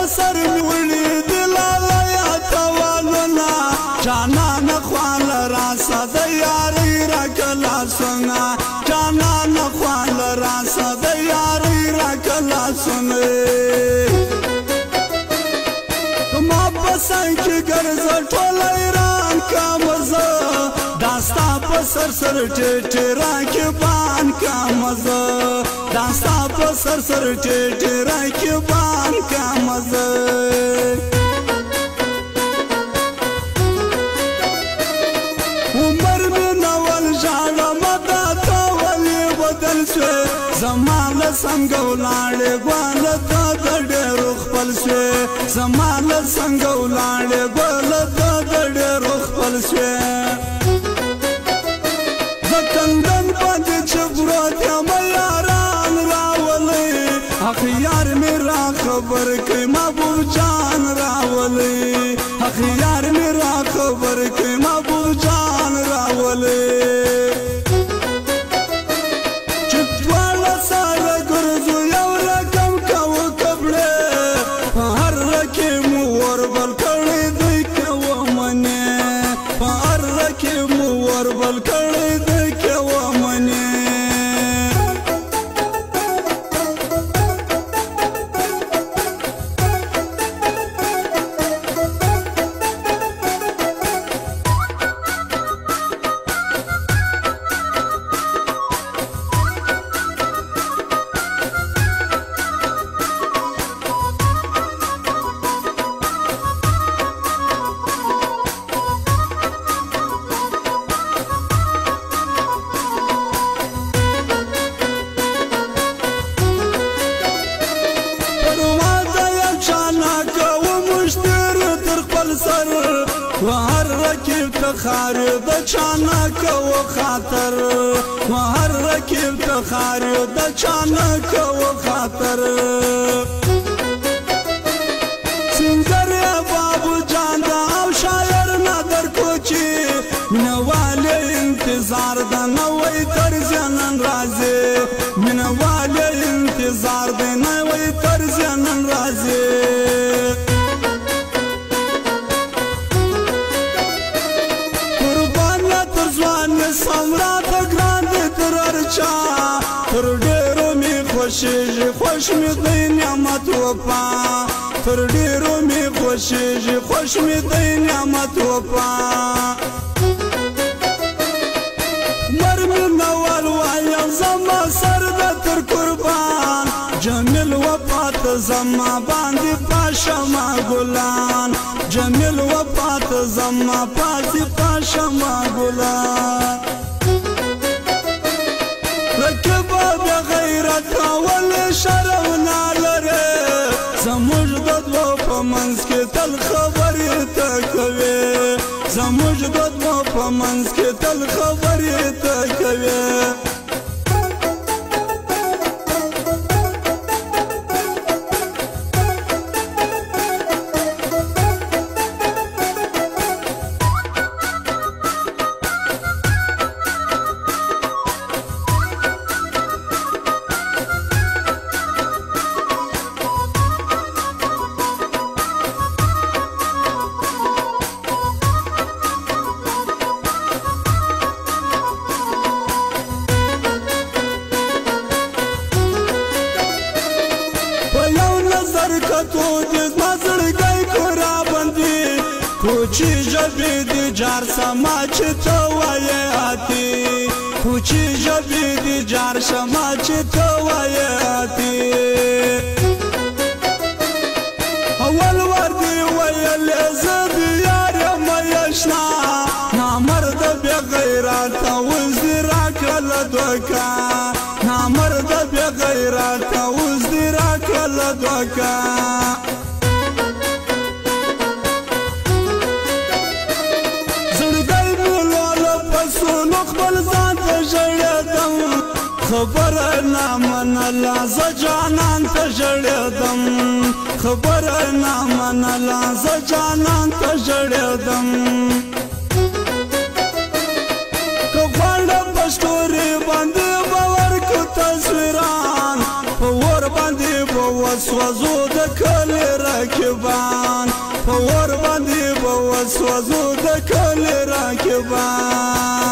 سر وړي دلاله یا توالونه جانان خوال راسه د یارۍ راکلا سونه جانان خوال راسه د یارۍ راکلا سونه ما پسند کې ګرځه ټول ایران کا مزه داستا په سر سر ټیټ راکبان کا مزه داستا په سر سر ټیټ راکبان کا مزه عمر می نول ژاړه مدا ته ولې بدل شوې زما له څنګه ولاړې ګواله ته د ډېرو خپل شوې زما له څنګه ولاړې ګواله ته د ډېرو خپل شوې زه کندن باندې چې پروت یم یاران راولئ اخیار مې را خبر کړئ محبوب جان راولئ اخیار مې را خبر کړئ محبوب جان راولئ چې دواړه سره ګرځو یو رقم کوو کپړې په هر رکې مو وربل کړی دی کوو منې په هر رکې مو وربل کړی دی کوو منې وهر رکیب تخار د چانا کو خاطر وهر رکیب تخار د چانا کو خاطر سنگر بابو جان دا او شاعر نادر کوچی منواله انتظار د نوې طرز نن راځي منواله انتظار د نوې طرز نن راځي سمرا ته ګران دي تر ارچا تر ډېرو مې خوښېږي خوښ مې دی نعمت وفا تر ډېرو مې خوښېږي خوښ مې دی نعمت وفا مر مې نوال وایم زما سر د تر قربان جمیل وفا ته زما باندې پاشما ګلان جمیل وفا ته زما پاسې پاشما ګلان رکبه بیا غیرت ولې شرم نه لرې زموږ د دوو په منځ کې تل خبرې ته کوې زموږ د دوو په منځ کې تل خبرې ته کوې کوچی ژبې دي جار سما چې ته وایې آتي کوچی ژبې دي جار سما چې ته وایې آتي اول ور دي ویلې زه د یار یم یشنا نامرده بې غیرته اوس دې راکړله دوکه نامرده بې غیرته اوس دې راکړله دوکه خبره نه منله زه جانان ته ژړېدم خبره نه منله زه جانان ته ژړېدم که غواړه په سټوري باندې به ورکړو تصویران په ور باندې باندې به وسوځو د کلي راکبان په اور باندې به وسوځو د کلي راکبان